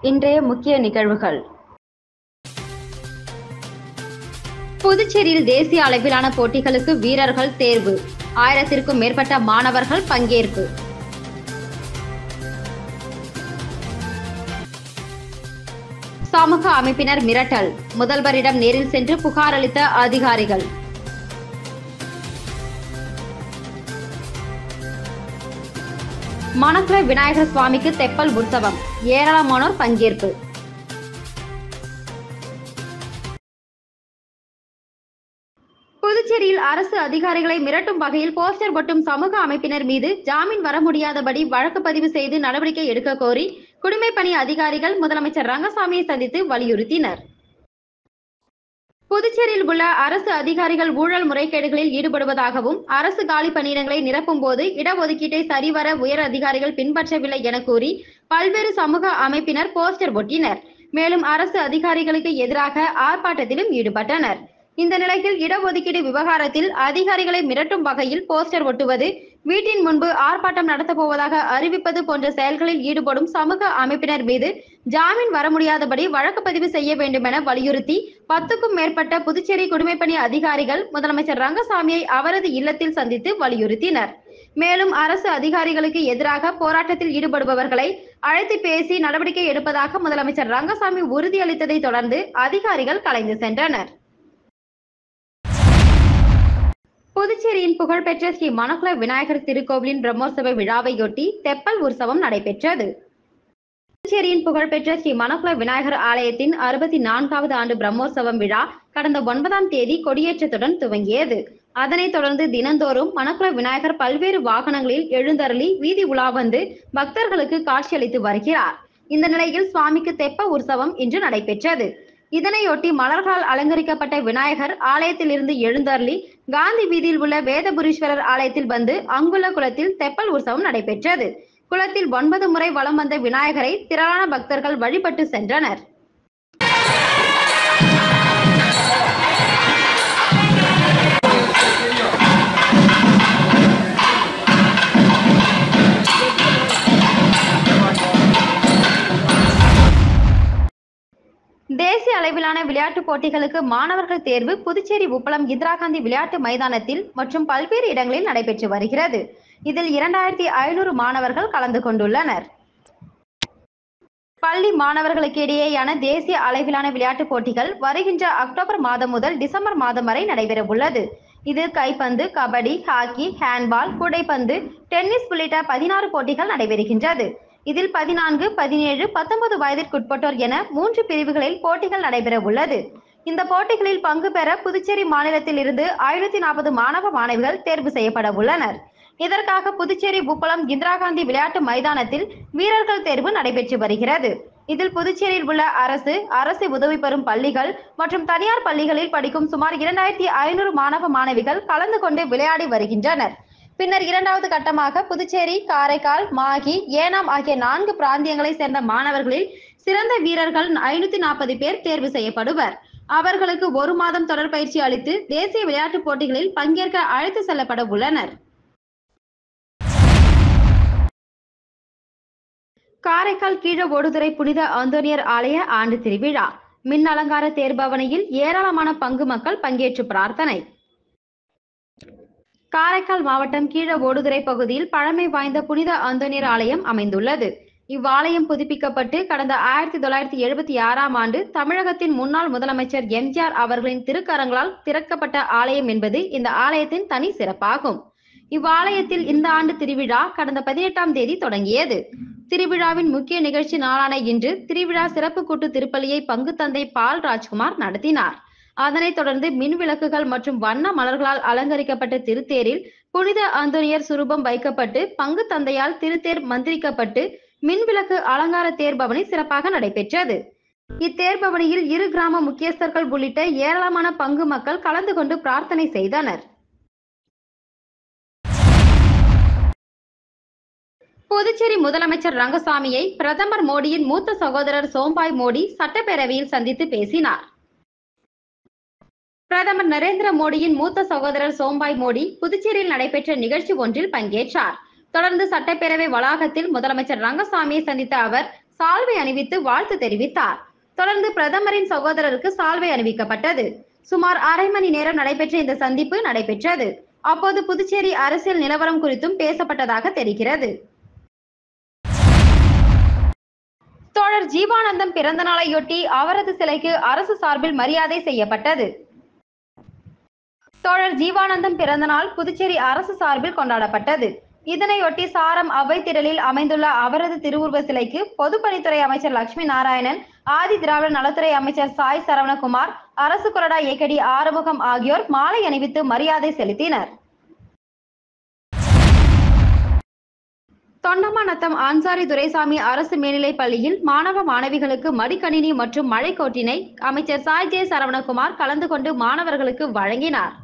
இன்றைய முக்கிய நிகழ்வுகள். புதுச்சேரியில் தேசிய அளவிலான போட்டிகளுக்கு வீரர்கள் தேர்வு. 1000க்கும் மேற்பட்ட மாணவர்கள் பங்கேற்பு. சமூக அமைப்பினர் மிரட்டல். முதல்வரிடம் நேரில் சென்று புகார் அளித்த அதிகாரிகள். மணக்குள விநாயகர் சுவாமிக்கு தெப்பல் உற்சவம். ஏராளமானோர் பங்கேற்பு. புதுச்சேரியில் அரசு அதிகாரிகளை மிரட்டும் வகையில் போஸ்டர் ஒட்டும் சமூக அமைப்பினர் மீது ஜாமீன் வர முடியாதபடி வழக்கு பதிவு செய்து நடவடிக்கை எடுக்க கோரி குடிமைப்பணி அதிகாரிகள் முதலமைச்சர் ரங்கசாமியை சந்தித்து வலியுறுத்தினர். புதுச்சேரியில் உள்ள அரசு அதிகாரிகள் ஊழல் முறைகேடுகளில் ஈடுபடுவதாகவும் அரசு காலி பணியிடங்களை நிரப்பும் போது இடஒதுக்கீட்டை சரிவர உயர் அதிகாரிகள் பின்பற்றவில்லை என கூறி பல்வேறு சமூக அமைப்பினர் போஸ்டர் ஒட்டினர். மேலும் அரசு அதிகாரிகளுக்கு எதிராக ஆர்ப்பாட்டத்திலும் ஈடுபட்டனர். இந்த நிலையில் இடஒதுக்கீடு விவகாரத்தில் அதிகாரிகளை மிரட்டும் வகையில் போஸ்டர் ஒட்டுவது, வீட்டின் முன்பு ஆர்ப்பாட்டம் நடத்தப்போவதாக அறிவிப்பது போன்ற செயல்களில் ஈடுபடும் சமூக அமைப்பினர் மீது ஜாமீன் வர முடியாதபடி வழக்கு பதிவு செய்ய வேண்டும் என வலியுறுத்தி 10க்கும் மேற்பட்ட புதுச்சேரி குடிமைப்பணி அதிகாரிகள் முதலமைச்சர் ரங்கசாமியை அவரது இல்லத்தில் சந்தித்து வலியுறுத்தினர். மேலும் அரசு அதிகாரிகளுக்கு எதிராக போராட்டத்தில் ஈடுபடுபவர்களை அழைத்து பேசி நடவடிக்கை எடுப்பதாக முதலமைச்சர் ரங்கசாமி உறுதியளித்ததை தொடர்ந்து அதிகாரிகள் கலைந்து சென்றனர். புதுச்சேரியின் புகழ்பெற்ற ஸ்ரீ மணக்குள விநாயகர் திருக்கோவிலின் பிரம்மோற்சவ விழாவையொட்டி தெப்பல் உற்சவம் நடைபெற்றது. புதுச்சேரியின் புகழ்பெற்ற ஸ்ரீ மணக்குள விநாயகர் ஆலயத்தின் 64வது ஆண்டு பிரம்மோற்சவம் விழா கடந்த 9ஆம் தேதி கொடியேற்றத்துடன் துவங்கியது. அதனைத் தொடர்ந்து தினந்தோறும் மணக்குள விநாயகர் பல்வேறு வாகனங்களில் எழுந்தருளி வீதி உலா வந்து பக்தர்களுக்கு காட்சியளித்து வருகிறார். இந்த நிலையில் சுவாமிக்கு தெப்ப உற்சவம் இன்று நடைபெற்றது. இதனையொட்டி மலர்களால் அலங்கரிக்கப்பட்ட விநாயகர் ஆலயத்திலிருந்து எழுந்தருளி காந்தி வீதியில் உள்ள வேதபுரீஸ்வரர் ஆலயத்தில் வந்து அங்குள்ள குளத்தில் தெப்பல் உற்சவம் நடைபெற்றது. குளத்தில் 9 முறை வலம் வந்த விநாயகரை திரளான பக்தர்கள் வழிபட்டு சென்றனர். தேசிய அளவிலான விளையாட்டுப் போட்டிகளுக்கு மாணவர்கள் தேர்வு புதுச்சேரி உப்பளம் இந்திரா காந்தி விளையாட்டு மைதானத்தில் மற்றும் பல்வேறு இடங்களில் நடைபெற்று வருகிறது. இதில் 2500 மாணவர்கள் கலந்து கொண்டுள்ளனர். பள்ளி மாணவர்களுக்கு இடையேயான தேசிய அளவிலான விளையாட்டுப் போட்டிகள் வருகின்ற அக்டோபர் மாதம் முதல் டிசம்பர் மாதம் வரை நடைபெற உள்ளது. இதில் கைப்பந்து, கபடி, ஹாக்கி, ஹேண்ட்பால், கூடைப்பந்து, டென்னிஸ் உள்ளிட்ட 16 போட்டிகள் நடைபெறுகின்றது. இதில் 14, 17, 19 வயதிற்குட்பட்டோர் என 3 பிரிவுகளில் போட்டிகள் நடைபெற உள்ளது. இந்த போட்டிகளில் பங்கு பெற புதுச்சேரி மாநிலத்தில் இருந்து 540 மாணவ மாணவிகள் தேர்வு செய்யப்பட உள்ளனர். இதற்காக புதுச்சேரி உப்பளம் இந்திரா காந்தி விளையாட்டு மைதானத்தில் வீரர்கள் தேர்வு நடைபெற்று வருகிறது. இதில் புதுச்சேரியில் உள்ள அரசு உதவி பெறும் பள்ளிகள் மற்றும் தனியார் பள்ளிகளில் படிக்கும் சுமார் 2500 மாணவ மாணவிகள் கலந்து கொண்டு விளையாடி வருகின்றனர். பின்னர் 2வது கட்டமாக புதுச்சேரி, காரைக்கால், மாகி, ஏனாம் ஆகிய 4 பிராந்தியங்களை சேர்ந்த மாணவர்களில் சிறந்த வீரர்கள் 540 பேர் தேர்வு செய்யப்படுவர். அவர்களுக்கு 1 மாதம் தொடர் பயிற்சி அளித்து தேசிய விளையாட்டுப் போட்டிகளில் பங்கேற்க அழைத்து செல்லப்பட உள்ளனர். காரைக்கால் கீழ ஓடுதுறை புனித அந்தோனியர் ஆலய ஆண்டு திருவிழா. மின் அலங்கார தேர்பவனியில் ஏராளமான பங்கு மக்கள் பங்கேற்று பிரார்த்தனை. காரைக்கால் மாவட்டம் கீழ ஓடுதுறை பகுதியில் பழமை வாய்ந்த புனித அந்தோனியர் ஆலயம் அமைந்துள்ளது. இவ்வாலயம் புதுப்பிக்கப்பட்டு கடந்த 1976ஆம் ஆண்டு தமிழகத்தின் முன்னாள் முதலமைச்சர் எம்ஜிஆர் அவர்களின் திருக்கரங்களால் திறக்கப்பட்ட ஆலயம் என்பது இந்த ஆலயத்தின் தனி சிறப்பாகும். இவ்வாலயத்தில் இந்த ஆண்டு திருவிழா கடந்த 18ஆம் தேதி தொடங்கியது. திருவிழாவின் முக்கிய நிகழ்ச்சி நாளான இன்று திருவிழா சிறப்பு கூட்டு திருப்பலியை பங்கு தந்தை பால் ராஜ்குமார் நடத்தினார். அதனைத் தொடர்ந்து மின் விளக்குகள் மற்றும் வண்ண மலர்களால் அலங்கரிக்கப்பட்ட திருத்தேரில் புனித அந்தோனியர் சுரூபம் வைக்கப்பட்டு பங்கு தந்தையால் திருத்தேர் மந்திரிக்கப்பட்டு மின்விளக்கு அலங்கார தேர்பவனி சிறப்பாக நடைபெற்றது. இத்தேர்பவனியில் 2 கிராம முக்கியஸ்தர்கள் உள்ளிட்ட ஏராளமான பங்கு மக்கள் கலந்து கொண்டு பிரார்த்தனை செய்தனர். புதுச்சேரி முதலமைச்சர் ரங்கசாமியை பிரதமர் மோடியின் மூத்த சகோதரர் சோம்பாய் மோடி சட்டப்பேரவையில் சந்தித்து பேசினார். பிரதமர் நரேந்திர மோடியின் மூத்த சகோதரர் சோம்பாய் மோடி புதுச்சேரியில் நடைபெற்ற நிகழ்ச்சி ஒன்றில் பங்கேற்றார். தொடர்ந்து சட்டப்பேரவை வளாகத்தில் முதலமைச்சர் ரங்கசாமியை சந்தித்த அவர் சால்வை அணிவித்து வாழ்த்து தெரிவித்தார். தொடர்ந்து பிரதமரின் சகோதரருக்கு சால்வை அணிவிக்கப்பட்டது. சுமார் அரை மணி நேரம் நடைபெற்ற இந்த சந்திப்பு நடைபெற்றது. அப்போது புதுச்சேரி அரசியல் நிலவரம் குறித்தும் பேசப்பட்டதாக தெரிகிறது. தோழர் ஜீவானந்தம் பிறந்த நாளையொட்டி அவரது சிலைக்கு அரசு சார்பில் மரியாதை செய்யப்பட்டது. தோழர் ஜீவானந்தம் பிறந்த நாள் புதுச்சேரி அரசு சார்பில் கொண்டாடப்பட்டது. இதனையொட்டி சாரம் அவை திடலில் அமைந்துள்ள அவரது திருவுருவ சிலைக்கு பொதுப்பணித்துறை அமைச்சர் லட்சுமி நாராயணன், ஆதி திராவிட நலத்துறை அமைச்சர் சாய் சரவணகுமார், அரசு கொறடா ஏகடி ஆறுமுகம் ஆகியோர் மாலை அணிவித்து மரியாதை செலுத்தினர். தொண்டமாநத்தம் ஆன்சாரி துரைசாமி அரசு மேல்நிலைப் பள்ளியில் மாணவ மாணவிகளுக்கு மடிக்கணினி மற்றும் மழைக்கோட்டினை அமைச்சர் சாய் ஜே சரவணகுமார் கலந்து கொண்டு மாணவர்களுக்கு வழங்கினார்.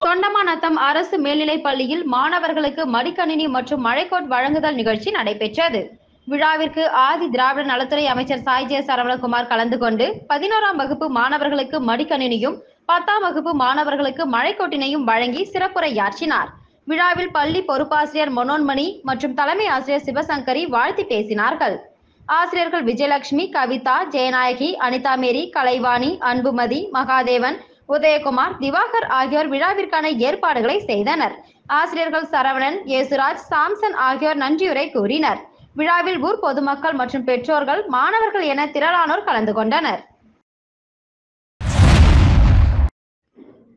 தொண்டமாநத்தம் அரசு மேல்நிலைப் பள்ளியில் மாணவர்களுக்கு மடிக்கணினி மற்றும் மழைக்கோட் வழங்குதல் நிகழ்ச்சி நடைபெற்றது. விழாவிற்கு ஆதி திராவிட நலத்துறை அமைச்சர் சாய் ஜே சரவணகுமார் கலந்து கொண்டு 11ஆம் வகுப்பு மாணவர்களுக்கு மடிக்கணினியும் 10ஆம் வகுப்பு மாணவர்களுக்கு மழைக்கோட்டினையும் வழங்கி சிறப்புரையாற்றினார். விழாவில் பள்ளி பொறுப்பாசிரியர் மனோன்மணி மற்றும் தலைமை ஆசிரியர் சிவசங்கரி வாழ்த்தி பேசினார்கள். ஆசிரியர்கள் விஜயலட்சுமி, கவிதா, ஜெயநாயகி, அனிதா மேரி, கலைவாணி, அன்புமதி, மகாதேவன், உதயகுமார், திவாகர் ஆகியோர் விழாவிற்கான ஏற்பாடுகளை செய்தனர். ஆசிரியர்கள் சரவணன், ஏசுராஜ், சாம்சன் ஆகியோர் நன்றியுரை கூறினர். விழாவில் ஊர் பொதுமக்கள் மற்றும் பெற்றோர்கள், மாணவர்கள் என திரளானோர் கலந்து கொண்டனர்.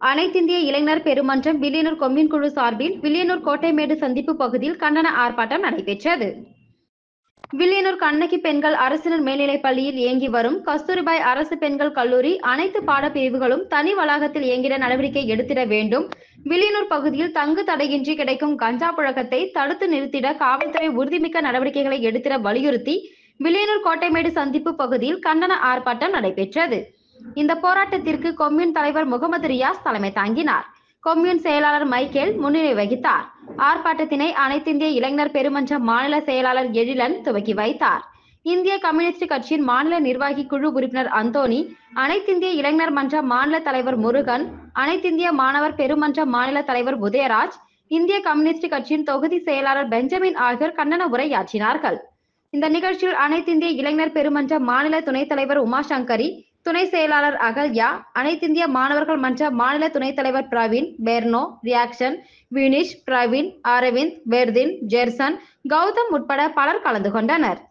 அனைத்திந்திய இளைஞர் பெருமன்றம் வில்லியனூர் கொம்யூன் குழு சார்பில் வில்லியனூர் கோட்டைமேடு சந்திப்பு பகுதியில் கண்டன ஆர்ப்பாட்டம் நடைபெற்றது. வில்லியனூர் கண்ணகி பெண்கள் அரசினர் மேல்நிலைப் பள்ளியில் இயங்கி வரும் கஸ்தூரிபாய் அரசு பெண்கள் கல்லூரி அனைத்து பாடப்பிரிவுகளும் தனி வளாகத்தில் இயங்கிட நடவடிக்கை எடுத்திட வேண்டும். வில்லியனூர் பகுதியில் தங்கு தடையின்றி கிடைக்கும் கஞ்சா புழக்கத்தை தடுத்து நிறுத்திட காவல்துறை உறுதிமிக்க நடவடிக்கைகளை எடுத்திட வலியுறுத்தி வில்லியனூர் கோட்டைமேடு சந்திப்பு பகுதியில் கண்டன ஆர்ப்பாட்டம் நடைபெற்றது. இந்த போராட்டத்திற்கு கொம்யூன் தலைவர் முகமது ரியாஸ் தலைமை தாங்கினார். கொம்யூன் செயலாளர் மைக்கேல் முன்னிலை வகித்தார். ஆர்ப்பாட்டத்தினை அனைத்திந்திய இளைஞர் பெருமன்ற மாநில செயலாளர் எழிலன் துவக்கி வைத்தார். இந்திய கம்யூனிஸ்ட் கட்சியின் மாநில நிர்வாகி குழு உறுப்பினர் அந்தோணி, அனைத்திந்திய இளைஞர் மன்ற மாநில தலைவர் முருகன், அனைத்திந்திய மாணவர் பெருமன்ற மாநில தலைவர் உதயராஜ், இந்திய கம்யூனிஸ்ட் கட்சியின் தொகுதி செயலாளர் பெஞ்சமின் ஆகியோர் கண்டன உரையாற்றினார்கள். இந்த நிகழ்ச்சியில் அனைத்திந்திய இளைஞர் பெருமன்ற மாநில துணைத் தலைவர் உமாசங்கரி, துணை செயலாளர் அகல்யா, அனைத்திந்திய மாணவர்கள் மன்ற மாநில துணைத் தலைவர் பிரவீன், பெர்னோ, ரியாக்ஷன், வினிஷ், பிரவீன், அரவிந்த், பெர்தின், ஜெர்சன், கௌதம் உட்பட பலர் கலந்து கொண்டனர்.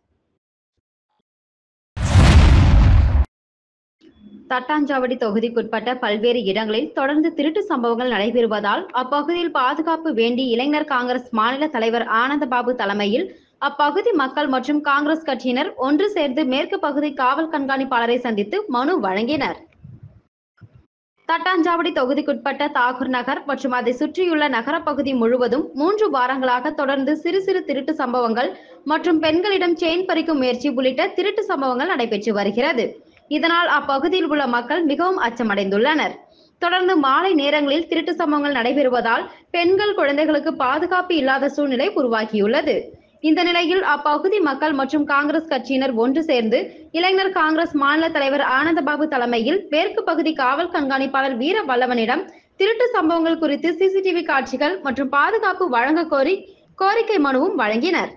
தட்டாஞ்சாவடி தொகுதிக்குட்பட்ட பல்வேறு இடங்களில் தொடர்ந்து திருட்டு சம்பவங்கள் நடைபெறுவதால் அப்பகுதியில் பாதுகாப்பு வேண்டி இளைஞர் காங்கிரஸ் மாநில தலைவர் ஆனந்தபாபு தலைமையில் அப்பகுதி மக்கள் மற்றும் காங்கிரஸ் கட்சியினர் ஒன்று சேர்ந்து மேற்கு பகுதி காவல் கண்காணிப்பாளரை சந்தித்து மனு வழங்கினர். தட்டாஞ்சாவடி தொகுதிக்குட்பட்ட தாகூர் நகர் மற்றும் அதை சுற்றியுள்ள நகரப்பகுதி முழுவதும் 3 வாரங்களாக தொடர்ந்து சிறு சிறு திருட்டு சம்பவங்கள் மற்றும் பெண்களிடம் செயின் பறிக்கும் முயற்சி உள்ளிட்ட திருட்டு சம்பவங்கள் நடைபெற்று வருகிறது. இதனால் அப்பகுதியில் உள்ள மக்கள் மிகவும் அச்சமடைந்துள்ளனர். தொடர்ந்து மாலை நேரங்களில் திருட்டு சம்பவங்கள் நடைபெறுவதால் பெண்கள், குழந்தைகளுக்கு பாதுகாப்பு இல்லாத சூழ்நிலை உருவாகியுள்ளது. இந்த நிலையில் அப்பகுதி மக்கள் மற்றும் காங்கிரஸ் கட்சியினர் ஒன்று சேர்ந்து இளைஞர் காங்கிரஸ் மாநில தலைவர் ஆனந்தபாபு தலைமையில் மேற்கு பகுதி காவல் கண்காணிப்பாளர் வீர வல்லவனிடம் திருட்டு சம்பவங்கள் குறித்து சிசிடிவி காட்சிகள் மற்றும் பாதுகாப்பு வழங்க கோரி கோரிக்கை மனுவும் வழங்கினர்.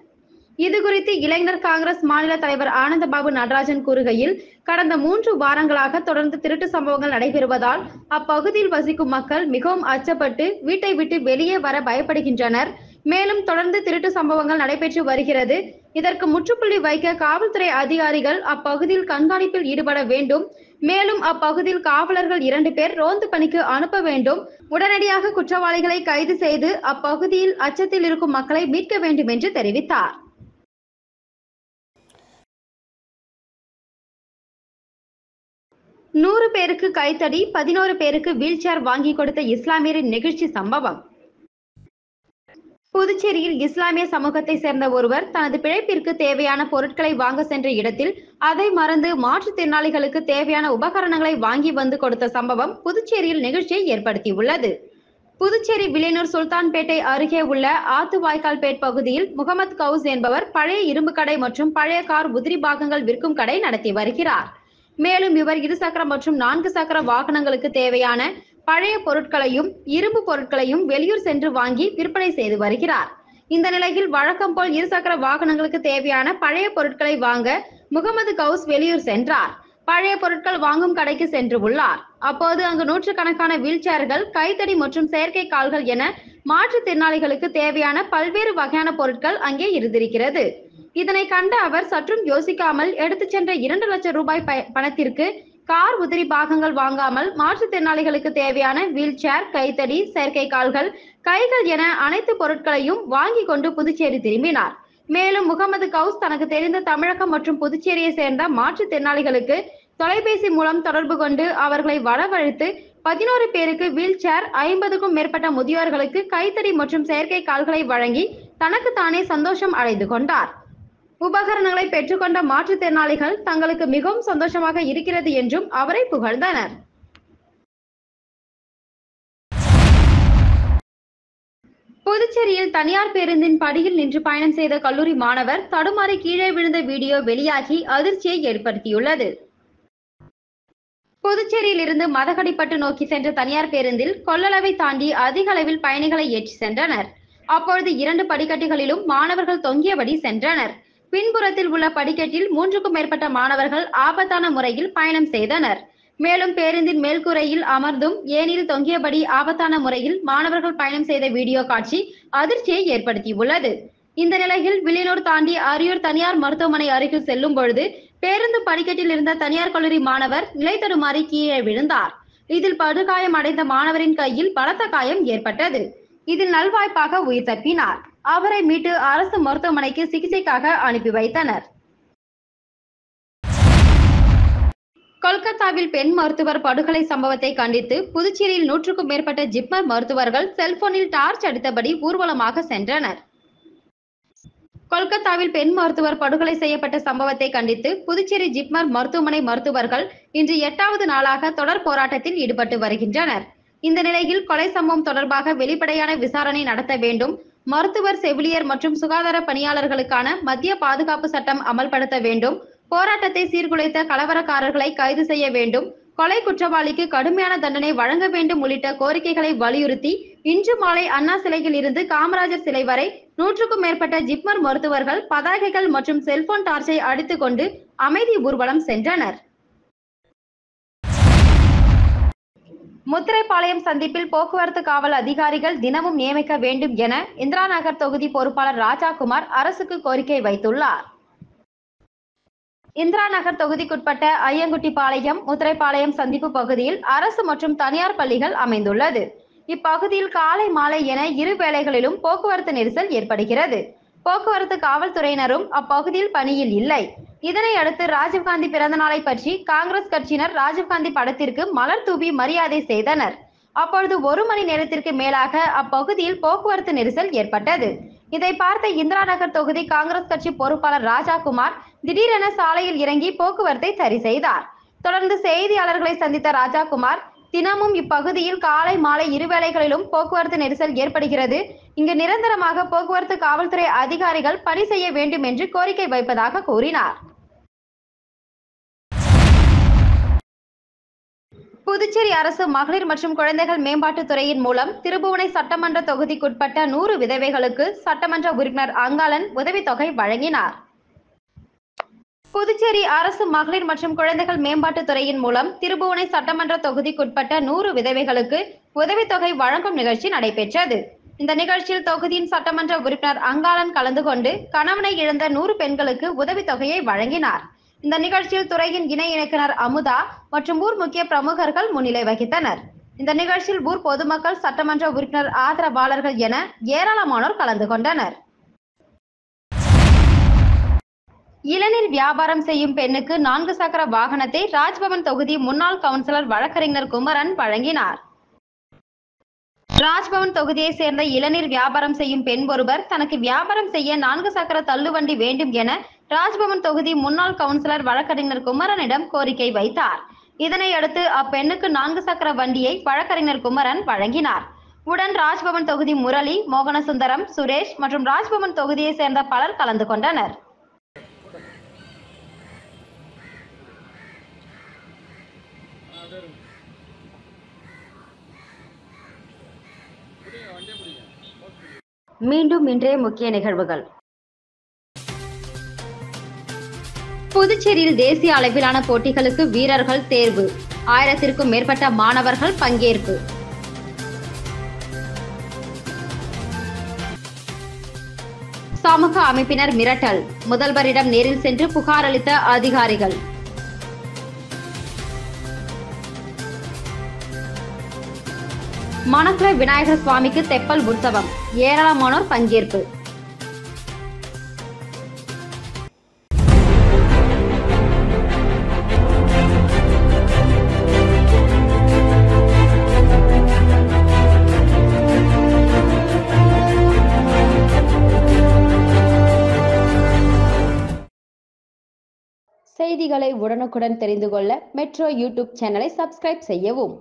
இதுகுறித்து இளைஞர் காங்கிரஸ் மாநில தலைவர் ஆனந்தபாபு நடராஜன் கூறுகையில், கடந்த 3 வாரங்களாக தொடர்ந்து திருட்டு சம்பவங்கள் நடைபெறுவதால் அப்பகுதியில் வசிக்கும் மக்கள் மிகவும் அச்சப்பட்டு வீட்டை விட்டு வெளியே வர பயப்படுகின்றனர். மேலும் தொடர்ந்து திருட்டு சம்பவங்கள் நடைபெற்று வருகிறது. இதற்கு முற்றுப்புள்ளி வைக்க காவல்துறை அதிகாரிகள் அப்பகுதியில் கண்காணிப்பில் ஈடுபட வேண்டும். மேலும் அப்பகுதியில் காவலர்கள் 2 பேர் ரோந்து பணிக்கு அனுப்ப வேண்டும். உடனடியாக குற்றவாளிகளை கைது செய்து அப்பகுதியில் அச்சத்தில் இருக்கும் மக்களை மீட்க வேண்டும் என்று தெரிவித்தார். நூறு பேருக்கு கைத்தடி, 11 பேருக்கு வீல்சேர் வாங்கி கொடுத்த இஸ்லாமியரின் நெகிழ்ச்சி சம்பவம். புதுச்சேரியில் இஸ்லாமிய சமூகத்தை சேர்ந்த ஒருவர் தனது பிழைப்பிற்கு தேவையான பொருட்களை வாங்க சென்ற இடத்தில் அதை மறந்து மாற்றுத்திறனாளிகளுக்கு தேவையான உபகரணங்களை வாங்கி வந்து கொடுத்த சம்பவம் புதுச்சேரியில் நிகழ்ச்சியை ஏற்படுத்தியுள்ளது. புதுச்சேரி வில்லியனூர் சுல்தான்பேட்டை அருகே உள்ள ஆத்துவாய்க்கால்பேட் பகுதியில் முகமது கவுஸ் என்பவர் பழைய இரும்பு கடை மற்றும் பழைய கார் உதிரி பாகங்கள் விற்கும் கடை நடத்தி வருகிறார். மேலும் இவர் 2 சக்கர மற்றும் 4 சக்கர வாகனங்களுக்கு தேவையான பழைய பொருட்களையும் இரும்பு பொருட்களையும் வெளியூர் சென்று வாங்கி விற்பனை செய்து வருகிறார். இந்த நிலையில் வழக்கம் போல் இருசக்கர வாகனங்களுக்கு தேவையான பழைய பொருட்களை வாங்க முகமது கவுஸ் வெளியூர் சென்றார். பழைய பொருட்கள் வாங்கும் கடைக்கு சென்று உள்ளார். அப்போது அங்கு நூற்றுக்கணக்கான வீல் சேர்கள், கைத்தடி மற்றும் செயற்கை கால்கள் என மாற்றுத்திறனாளிகளுக்கு தேவையான பல்வேறு வகையான பொருட்கள் அங்கே இருந்திருக்கிறது. இதனை கண்ட அவர் சற்றும் யோசிக்காமல் எடுத்துச் சென்ற 2 லட்சம் ரூபாய் பணத்திற்கு கார் உதிரி பாகங்கள் வாங்காமல் மாற்றுத்திறனாளிகளுக்கு தேவையான வீல் சேர், கைத்தடி, செயற்கை கால்கள், கைகள் என அனைத்து பொருட்களையும் வாங்கி கொண்டு புதுச்சேரி திரும்பினார். மேலும் முகமது கவுஸ் தனக்கு தெரிந்த தமிழகம் மற்றும் புதுச்சேரியை சேர்ந்த மாற்றுத்திறனாளிகளுக்கு தொலைபேசி மூலம் தொடர்பு கொண்டு அவர்களை வரவழைத்து 11 பேருக்கு வீல் சேர், 50க்கும் மேற்பட்ட முதியோர்களுக்கு கைத்தடி மற்றும் செயற்கை கால்களை வழங்கி தனக்கு தானே சந்தோஷம் அடைந்து கொண்டார். உபகரணங்களை பெற்றுக்கொண்ட மாற்றுத்திறனாளிகள் தங்களுக்கு மிகவும் சந்தோஷமாக இருக்கிறது என்றும் அவரை புகழ்ந்தனர். புதுச்சேரியில் தனியார் பேருந்தின் படியில் நின்று பயணம் செய்த கல்லூரி மாணவர் தடுமாறி கீழே விழுந்த வீடியோ வெளியாகி அதிர்ச்சியை ஏற்படுத்தியுள்ளது. புதுச்சேரியில் இருந்து மதகடிப்பட்டு நோக்கி சென்ற தனியார் பேருந்தில் கொள்ளளவை தாண்டி அதிக அளவில் பயணிகளை ஏற்றி சென்றனர். அப்பொழுது 2 படிக்கட்டுகளிலும் மாணவர்கள் தொங்கியபடி சென்றனர். பின்புறத்தில் உள்ள படிக்கட்டில் 3க்கும் மேற்பட்ட மாணவர்கள் ஆபத்தான முறையில் பயணம் செய்தனர். மேலும் பேருந்தின் மேல்கூரையில் அமர்ந்தும் ஏனில் தொங்கியபடி ஆபத்தான முறையில் மாணவர்கள் பயணம் செய்த வீடியோ காட்சி அதிர்ச்சியை ஏற்படுத்தியுள்ளது. இந்த நிலையில் வில்லியனூர் தாண்டி அரியூர் தனியார் மருத்துவமனை அருகில் செல்லும் பொழுது பேருந்து படிக்கட்டில் இருந்த தனியார் கல்லூரி மாணவர் நிலை தடுமாறி கீழே விழுந்தார். இதில் படுகாயம் அடைந்த மாணவரின் கையில் பலத்த காயம் ஏற்பட்டது. இதில் நல்வாய்ப்பாக உயிர் தப்பினார். அவரை மீட்டு அரசு மருத்துவமனைக்கு சிகிச்சைக்காக அனுப்பி வைத்தனர். கொல்கத்தாவில் பெண் மருத்துவர் படுகொலை சம்பவத்தை கண்டித்து புதுச்சேரியில் 100க்கும் மேற்பட்ட ஜிப்மர் மருத்துவர்கள் செல்போனில் டார்ச் அடித்தபடி ஊர்வலமாக சென்றனர். கொல்கத்தாவில் பெண் மருத்துவர் படுகொலை செய்யப்பட்ட சம்பவத்தை கண்டித்து புதுச்சேரி ஜிப்மர் மருத்துவமனை மருத்துவர்கள் இன்று 8வது நாளாக தொடர் போராட்டத்தில் ஈடுபட்டு வருகின்றனர். இந்த நிலையில் கொலை சம்பவம் தொடர்பாக வெளிப்படையான விசாரணை நடத்த வேண்டும், மருத்துவர், செவிலியர் மற்றும் சுகாதார பணியாளர்களுக்கான மத்திய பாதுகாப்பு சட்டம் அமல்படுத்த வேண்டும், போராட்டத்தை சீர்குலைத்த கலவரக்காரர்களை கைது செய்ய வேண்டும், கொலை குற்றவாளிக்கு கடுமையான தண்டனை வழங்க வேண்டும் உள்ளிட்ட கோரிக்கைகளை வலியுறுத்தி இன்று மாலை அண்ணா சிலையில் இருந்து காமராஜர் சிலை வரை 100க்கும் மேற்பட்ட ஜிப்மர் மருத்துவர்கள் பதாகைகள் மற்றும் செல்போன் டார்ச்சை அடித்துக் கொண்டு அமைதி ஊர்வலம் சென்றனர். முத்திரைப்பாளையம் சந்திப்பில் போக்குவரத்து காவல் அதிகாரிகள் தினமும் நியமிக்க வேண்டும் என இந்திரா நகர் தொகுதி பொறுப்பாளர் ராஜாகுமார் அரசுக்கு கோரிக்கை வைத்துள்ளார். இந்திரா நகர் தொகுதிக்குட்பட்ட ஐயங்குட்டிப்பாளையம், முத்திரைப்பாளையம் சந்திப்பு பகுதியில் அரசு மற்றும் தனியார் பள்ளிகள் அமைந்துள்ளது. இப்பகுதியில் காலை, மாலை என இரு வேளைகளிலும் போக்குவரத்து நெரிசல் ஏற்படுகிறது. போக்குவரத்து காவல்துறையினரும் அப்பகுதியில் பணியில் இல்லை. இதனை அடுத்து ராஜீவ்காந்தி பிறந்த நாளை பற்றி காங்கிரஸ் கட்சியினர் ராஜீவ்காந்தி படத்திற்கு மலர் தூவி மரியாதை செய்தனர். அப்பொழுது 1 மணி நேரத்திற்கு மேலாக அப்பகுதியில் போக்குவரத்து நெரிசல் ஏற்பட்டது. இதை பார்த்த இந்திரா நகர் தொகுதி காங்கிரஸ் கட்சி பொறுப்பாளர் ராஜாகுமார் திடீரென சாலையில் இறங்கி போக்குவரத்தை சரி செய்தார். தொடர்ந்து செய்தியாளர்களை சந்தித்த ராஜாகுமார், தினமும் இப்பகுதியில் காலை, மாலை இருவேளைகளிலும் போக்குவரத்து நெரிசல் ஏற்படுகிறது. இங்கு நிரந்தரமாக போக்குவரத்து காவல்துறை அதிகாரிகள் பணி செய்ய வேண்டும் என்று கோரிக்கை வைப்பதாக கூறினார். புதுச்சேரி அரசு மகளிர் மற்றும் குழந்தைகள் மேம்பாட்டுத் துறையின் மூலம் திருபுவனை சட்டமன்ற தொகுதிக்குட்பட்ட 100 விதவைகளுக்கு சட்டமன்ற உறுப்பினர் அங்காளன் உதவித்தொகை வழங்கினார். புதுச்சேரி அரசு மகளிர் மற்றும் குழந்தைகள் மேம்பாட்டுத் துறையின் மூலம் திருபுவனை சட்டமன்ற தொகுதிக்குட்பட்ட 100 விதவைகளுக்கு உதவித்தொகை வழங்கும் நிகழ்ச்சி நடைபெற்றது. இந்த நிகழ்ச்சியில் தொகுதியின் சட்டமன்ற உறுப்பினர் அங்காளன் கலந்து கொண்டு கணவனை இழந்த 100 பெண்களுக்கு உதவித்தொகையை வழங்கினார். இந்த நிகழ்ச்சியில் துறையின் இணை இயக்குனர் அமுதா மற்றும் ஊர் முக்கிய பிரமுகர்கள் முன்னிலை வகித்தனர். இந்த நிகழ்ச்சியில் ஊர் பொதுமக்கள், சட்டமன்ற உறுப்பினர் ஆதரவாளர்கள் என ஏராளமானோர் கலந்து கொண்டனர். இளநீர் வியாபாரம் செய்யும் பெண்ணுக்கு 4 சக்கர வாகனத்தை ராஜ்பவன் தொகுதி முன்னாள் கவுன்சிலர் வழக்கறிஞர் குமரன் வழங்கினார். ராஜ்பவன் தொகுதியை சேர்ந்த இளநீர் வியாபாரம் செய்யும் பெண் ஒருவர் தனக்கு வியாபாரம் செய்ய 4 சக்கர தள்ளுவண்டி வேண்டும் என ராஜ்பவன் தொகுதி முன்னாள் கவுன்சிலர் வழக்கறிஞர் குமரனிடம் கோரிக்கை வைத்தார். இதனை அடுத்து அப்பெண்ணுக்கு 4 சக்கர வண்டியை வழக்கறிஞர் குமரன் வழங்கினார். உடன் ராஜ்பவன் தொகுதி முரளி, மோகனசுந்தரம், சுரேஷ் மற்றும் ராஜ்பவன் தொகுதியை சேர்ந்த பலர் கலந்து கொண்டனர். மீண்டும் இன்றைய முக்கிய நிகழ்வுகள். புதுச்சேரியில் தேசிய அளவிலான போட்டிகளுக்கு வீரர்கள் தேர்வு. 1000க்கும் மேற்பட்ட மாணவர்கள் பங்கேற்பு. சமூக அமைப்பினர் மிரட்டல். முதல்வரிடம் நேரில் சென்று புகார் அளித்த அதிகாரிகள். மணக்குள விநாயகர் சுவாமிக்கு தெப்பல் உற்சவம். ஏராளமானோர் பங்கேற்பு. செய்திகளை உடனுக்குடன் தெரிந்து கொள்ள மெட்ரோ யூடியூப் சேனலை சப்ஸ்கிரைப் செய்யவும்.